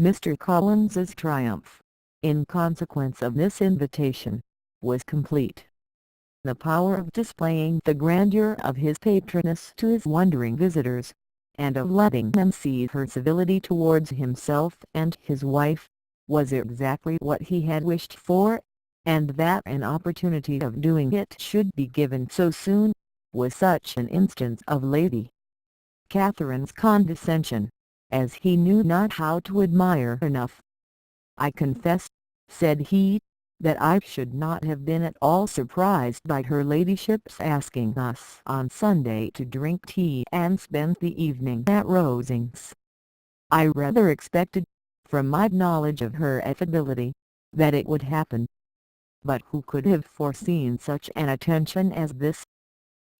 Mr. Collins's triumph, in consequence of this invitation, was complete. The power of displaying the grandeur of his patroness to his wondering visitors, and of letting them see her civility towards himself and his wife, was exactly what he had wished for, and that an opportunity of doing it should be given so soon, was such an instance of Lady Catherine's condescension, as he knew not how to admire enough. "I confess," said he, "that I should not have been at all surprised by her ladyship's asking us on Sunday to drink tea and spend the evening at Rosings. I rather expected, from my knowledge of her affability, that it would happen. But who could have foreseen such an attention as this?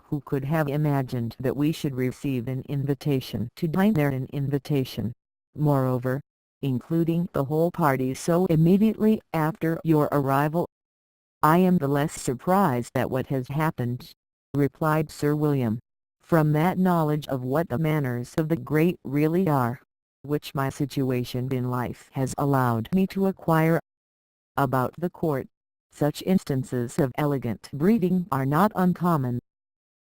Who could have imagined that we should receive an invitation to dine there, an invitation, moreover, including the whole party so immediately after your arrival?" "I am the less surprised at what has happened," replied Sir William, "from that knowledge of what the manners of the great really are, which my situation in life has allowed me to acquire. About the court, such instances of elegant breeding are not uncommon.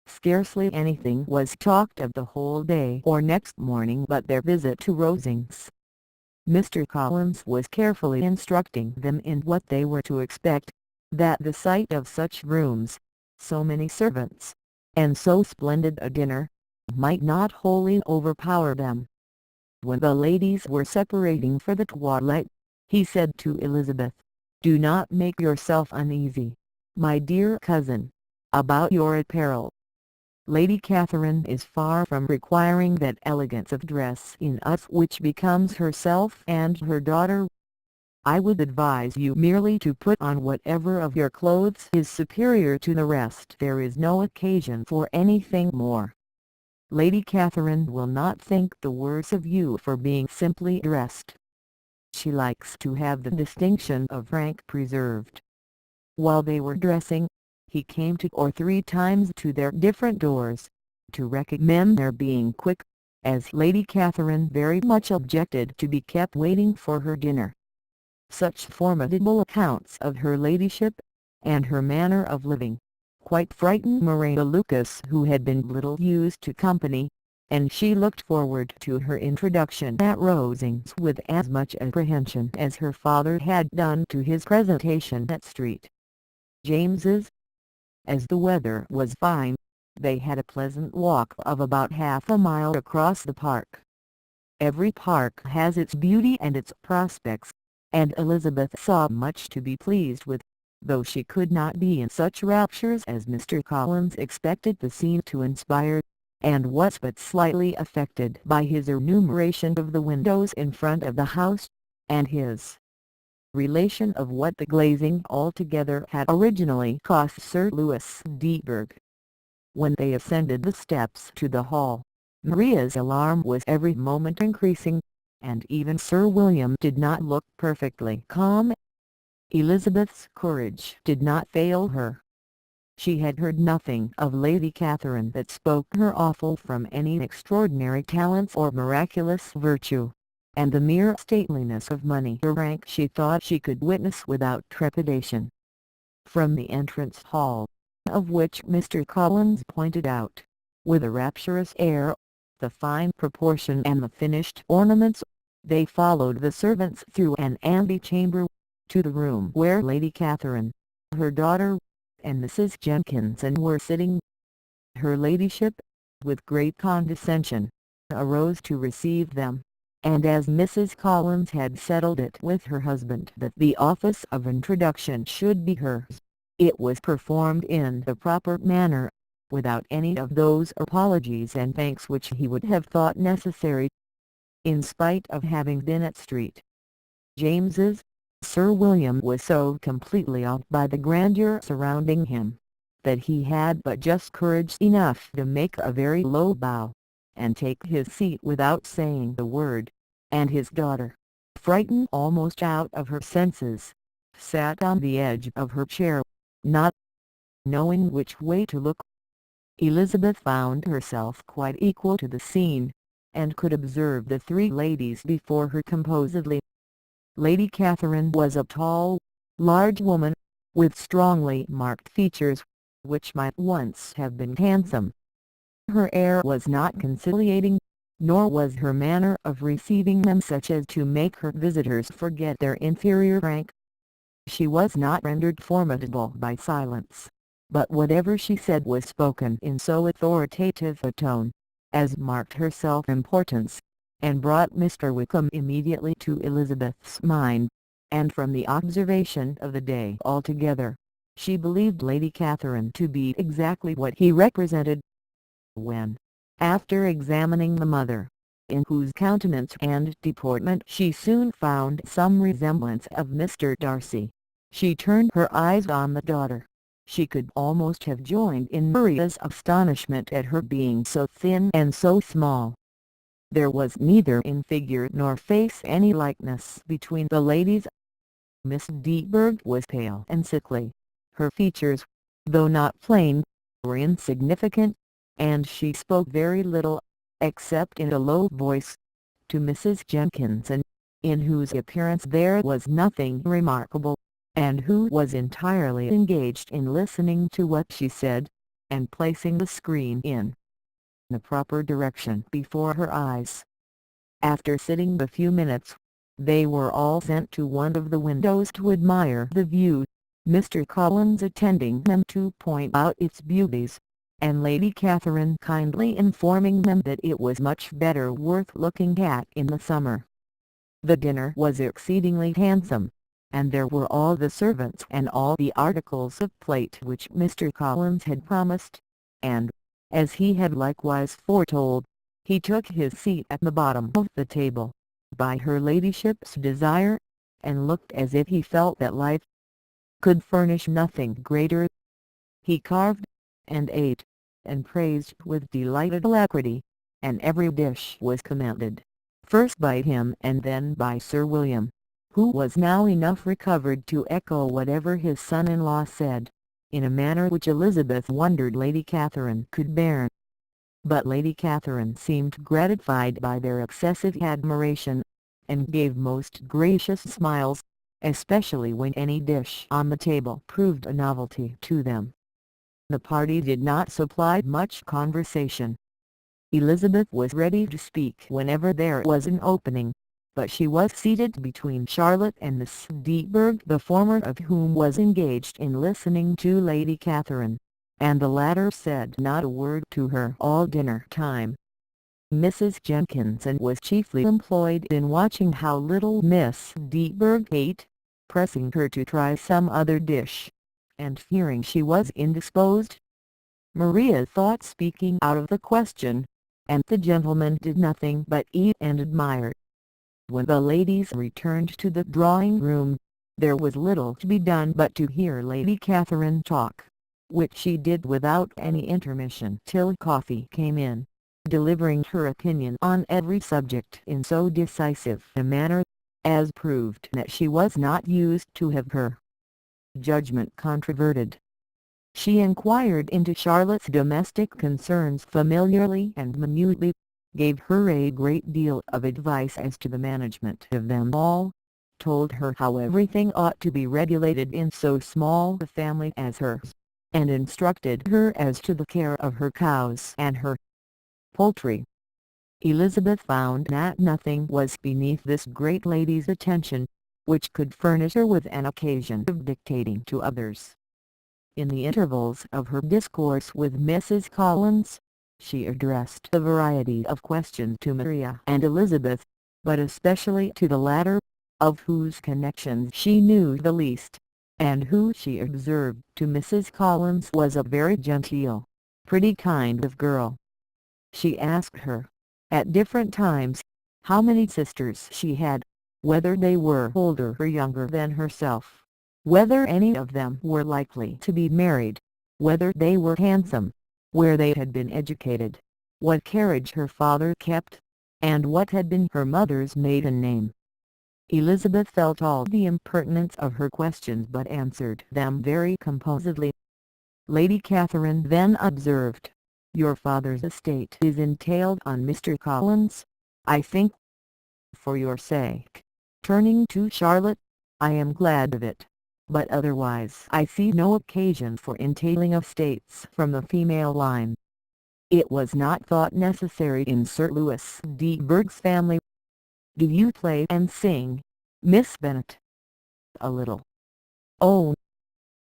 Scarcely anything was talked of the whole day or next morning but their visit to Rosings. Mr. Collins was carefully instructing them in what they were to expect, that the sight of such rooms, so many servants, and so splendid a dinner, might not wholly overpower them. When the ladies were separating for the toilette, he said to Elizabeth, "Do not make yourself uneasy, my dear cousin, about your apparel. Lady Catherine is far from requiring that elegance of dress in us which becomes herself and her daughter. I would advise you merely to put on whatever of your clothes is superior to the rest. There is no occasion for anything more. Lady Catherine will not think the worse of you for being simply dressed. She likes to have the distinction of rank preserved." While they were dressing, he came 2 or 3 times to their different doors, to recommend their being quick, as Lady Catherine very much objected to be kept waiting for her dinner. Such formidable accounts of her ladyship, and her manner of living, quite frightened Maria Lucas, who had been little used to company, and she looked forward to her introduction at Rosings with as much apprehension as her father had done to his presentation at St. James's. As the weather was fine, they had a pleasant walk of about half a mile across the park. Every park has its beauty and its prospects, and Elizabeth saw much to be pleased with, though she could not be in such raptures as Mr. Collins expected the scene to inspire, and was but slightly affected by his enumeration of the windows in front of the house, and his relation of what the glazing altogether had originally cost Sir Louis de Bourgh. When they ascended the steps to the hall, Maria's alarm was every moment increasing, and even Sir William did not look perfectly calm. Elizabeth's courage did not fail her. She had heard nothing of Lady Catherine that spoke her awful from any extraordinary talents or miraculous virtue, and the mere stateliness of money or rank she thought she could witness without trepidation. From the entrance hall, of which Mr. Collins pointed out, with a rapturous air, the fine proportion and the finished ornaments, they followed the servants through an antechamber, to the room where Lady Catherine, her daughter, and Mrs. Jenkinson were sitting. Her ladyship, with great condescension, arose to receive them, and as Mrs. Collins had settled it with her husband that the office of introduction should be hers, it was performed in the proper manner, without any of those apologies and thanks which he would have thought necessary. In spite of having been at St. James's, Sir William was so completely awed by the grandeur surrounding him, that he had but just courage enough to make a very low bow, and take his seat without saying a word, and his daughter, frightened almost out of her senses, sat on the edge of her chair, not knowing which way to look. Elizabeth found herself quite equal to the scene, and could observe the three ladies before her composedly. Lady Catherine was a tall, large woman, with strongly marked features, which might once have been handsome. Her air was not conciliating, nor was her manner of receiving them such as to make her visitors forget their inferior rank. She was not rendered formidable by silence, but whatever she said was spoken in so authoritative a tone, as marked her self-importance, and brought Mr. Wickham immediately to Elizabeth's mind, and from the observation of the day altogether, she believed Lady Catherine to be exactly what he represented. When, after examining the mother, in whose countenance and deportment she soon found some resemblance of Mr. Darcy, she turned her eyes on the daughter, she could almost have joined in Maria's astonishment at her being so thin and so small. There was neither in figure nor face any likeness between the ladies. Miss de Bourgh was pale and sickly. Her features, though not plain, were insignificant, and she spoke very little, except in a low voice, to Mrs. Jenkinson, in whose appearance there was nothing remarkable, and who was entirely engaged in listening to what she said, and placing the screen in the proper direction before her eyes. After sitting a few minutes, they were all sent to one of the windows to admire the view, Mr. Collins attending them to point out its beauties, and Lady Catherine kindly informing them that it was much better worth looking at in the summer. The dinner was exceedingly handsome, and there were all the servants and all the articles of plate which Mr. Collins had promised, and, as he had likewise foretold, he took his seat at the bottom of the table, by her ladyship's desire, and looked as if he felt that life could furnish nothing greater. He carved, and ate, and praised with delighted alacrity, and every dish was commended, first by him and then by Sir William, who was now enough recovered to echo whatever his son-in-law said, in a manner which Elizabeth wondered Lady Catherine could bear. But Lady Catherine seemed gratified by their excessive admiration, and gave most gracious smiles, especially when any dish on the table proved a novelty to them. The party did not supply much conversation. Elizabeth was ready to speak whenever there was an opening, but she was seated between Charlotte and Miss de Bourgh, the former of whom was engaged in listening to Lady Catherine, and the latter said not a word to her all dinner time. Mrs. Jenkinson was chiefly employed in watching how little Miss de Bourgh ate, pressing her to try some other dish, and fearing she was indisposed. Maria thought speaking out of the question, and the gentlemen did nothing but eat and admire. When the ladies returned to the drawing-room, there was little to be done but to hear Lady Catherine talk, which she did without any intermission till coffee came in, delivering her opinion on every subject in so decisive a manner, as proved that she was not used to have her judgment controverted. She inquired into Charlotte's domestic concerns familiarly and minutely, gave her a great deal of advice as to the management of them all, told her how everything ought to be regulated in so small a family as hers, and instructed her as to the care of her cows and her poultry. Elizabeth found that nothing was beneath this great lady's attention, which could furnish her with an occasion of dictating to others. In the intervals of her discourse with Mrs. Collins, she addressed a variety of questions to Maria and Elizabeth, but especially to the latter, of whose connections she knew the least, and who she observed to Mrs. Collins was a very genteel, pretty kind of girl. She asked her, at different times, how many sisters she had, whether they were older or younger than herself, whether any of them were likely to be married, whether they were handsome, where they had been educated, what carriage her father kept, and what had been her mother's maiden name. Elizabeth felt all the impertinence of her questions but answered them very composedly. Lady Catherine then observed, Your father's estate is entailed on Mr. Collins, I think. For your sake." Turning to Charlotte, "I am glad of it, but otherwise I see no occasion for entailing estates from the female line. It was not thought necessary in Sir Louis de Bourgh's family." "Do you play and sing, Miss Bennet?" "A little." "Oh,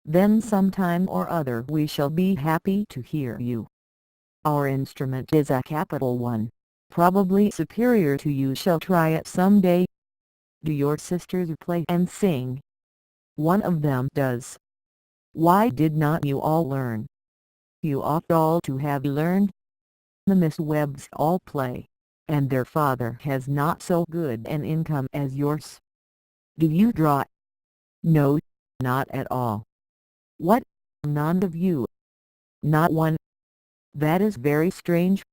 then sometime or other we shall be happy to hear you. Our instrument is a capital one, probably superior to you. Shall try it some day." "Do your sisters play and sing?" "One of them does." "Why did not you all learn?" "You ought all to have learned. The Miss Webbs all play, and their father has not so good an income as yours." "Do you draw?" "No, not at all." "What, none of you?" "Not one." "That is very strange.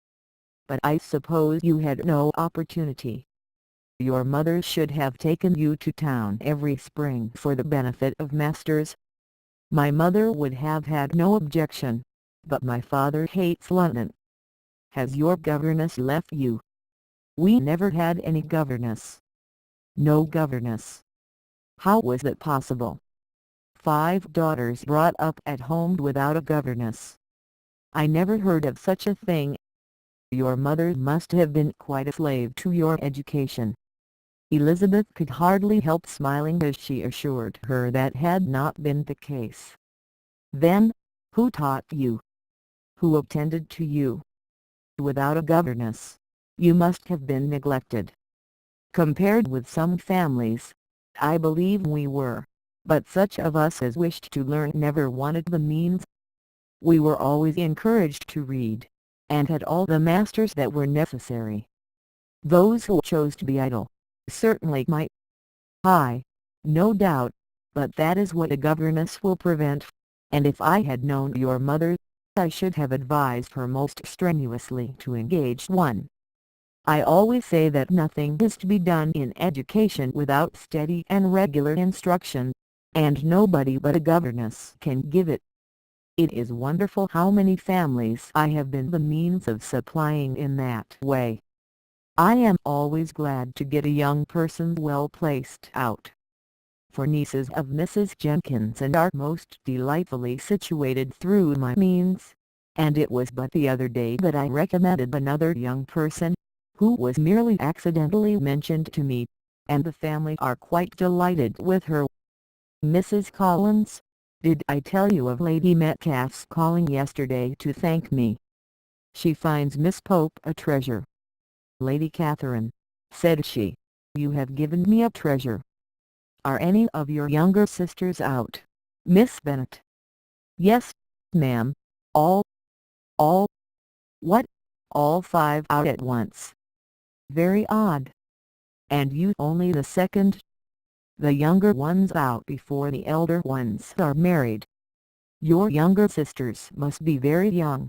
But I suppose you had no opportunity. Your mother should have taken you to town every spring for the benefit of masters." "My mother would have had no objection, but my father hates London." "Has your governess left you?" "We never had any governess." "No governess? How was that possible?" "5 daughters brought up at home without a governess. I never heard of such a thing." "Your mother must have been quite a slave to your education." Elizabeth could hardly help smiling as she assured her that had not been the case. "Then, who taught you? Who attended to you? Without a governess, you must have been neglected." "Compared with some families, I believe we were, but such of us as wished to learn never wanted the means. We were always encouraged to read, and had all the masters that were necessary. Those who chose to be idle, certainly might." "Aye, no doubt, but that is what a governess will prevent, and if I had known your mother, I should have advised her most strenuously to engage one. I always say that nothing is to be done in education without steady and regular instruction, and nobody but a governess can give it. It is wonderful how many families I have been the means of supplying in that way. I am always glad to get a young person well placed out. For nieces of Mrs. Jenkinson are most delightfully situated through my means, and it was but the other day that I recommended another young person, who was merely accidentally mentioned to me, and the family are quite delighted with her. Mrs. Collins, did I tell you of Lady Metcalfe's calling yesterday to thank me? She finds Miss Pope a treasure. Lady Catherine, said she, you have given me a treasure. Are any of your younger sisters out, Miss Bennet?" "Yes, ma'am, all." "All? What, all 5 out at once? Very odd. And you only the second? The younger ones out before the elder ones are married. Your younger sisters must be very young."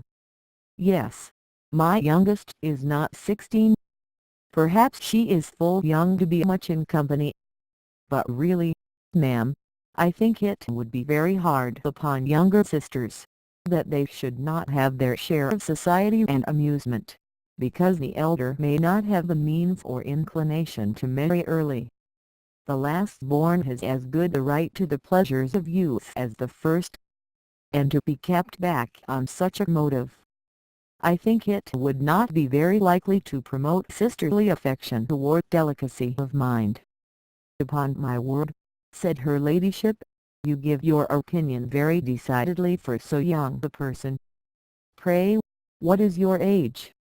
"Yes, my youngest is not 16. Perhaps she is full young to be much in company. But really, ma'am, I think it would be very hard upon younger sisters, that they should not have their share of society and amusement, because the elder may not have the means or inclination to marry early. The last born has as good a right to the pleasures of youth as the first, and to be kept back on such a motive, I think it would not be very likely to promote sisterly affection toward delicacy of mind." "Upon my word," said her ladyship, "you give your opinion very decidedly for so young a person. Pray, what is your age?"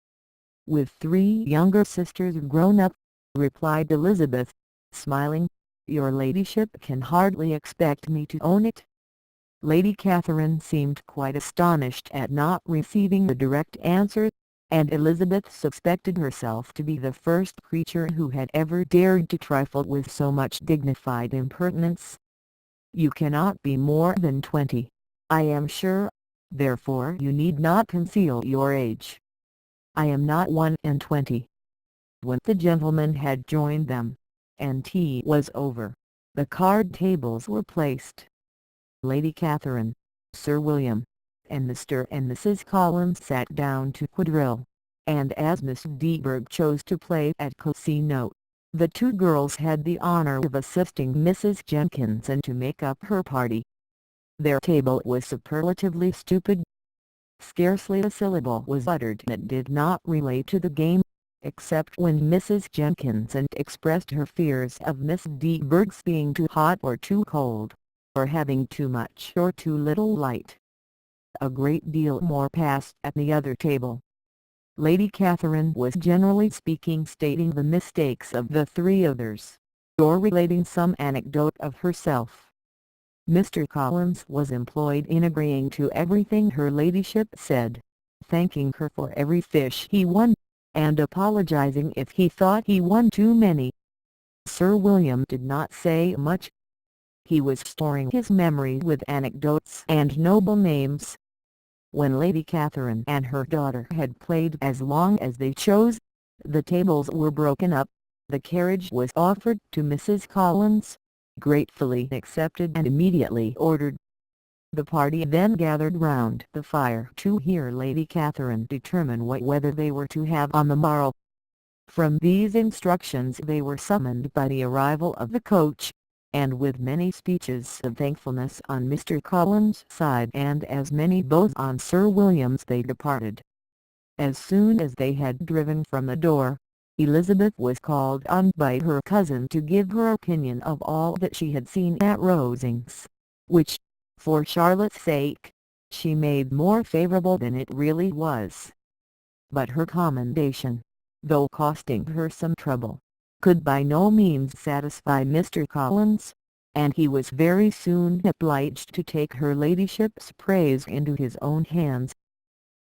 "With 3 younger sisters grown up," replied Elizabeth, smiling, "your ladyship can hardly expect me to own it." Lady Catherine seemed quite astonished at not receiving a direct answer, and Elizabeth suspected herself to be the first creature who had ever dared to trifle with so much dignified impertinence. "You cannot be more than 20, I am sure, therefore you need not conceal your age." "I am not 21." When the gentlemen had joined them, and tea was over, the card tables were placed. Lady Catherine, Sir William, and Mr. and Mrs. Collins sat down to quadrille, and as Miss de Bourgh chose to play at casino, the two girls had the honor of assisting Mrs. Jenkinson to make up her party. Their table was superlatively stupid. Scarcely a syllable was uttered that did not relate to the game, except when Mrs. Jenkinson expressed her fears of Miss de Bourgh's being too hot or too cold, or having too much or too little light. A great deal more passed at the other table. Lady Catherine was generally speaking stating the mistakes of the three others, or relating some anecdote of herself. Mr. Collins was employed in agreeing to everything her ladyship said, thanking her for every fish he won, and apologizing if he thought he won too many. Sir William did not say much. He was storing his memory with anecdotes and noble names. When Lady Catherine and her daughter had played as long as they chose, the tables were broken up, the carriage was offered to Mrs. Collins, gratefully accepted and immediately ordered. The party then gathered round the fire to hear Lady Catherine determine what weather they were to have on the morrow. From these instructions they were summoned by the arrival of the coach, and with many speeches of thankfulness on Mr. Collins' side and as many both on Sir William's they departed. As soon as they had driven from the door, Elizabeth was called on by her cousin to give her opinion of all that she had seen at Rosings, which, for Charlotte's sake, she made more favourable than it really was. But her commendation, though costing her some trouble, could by no means satisfy Mr. Collins, and he was very soon obliged to take her ladyship's praise into his own hands.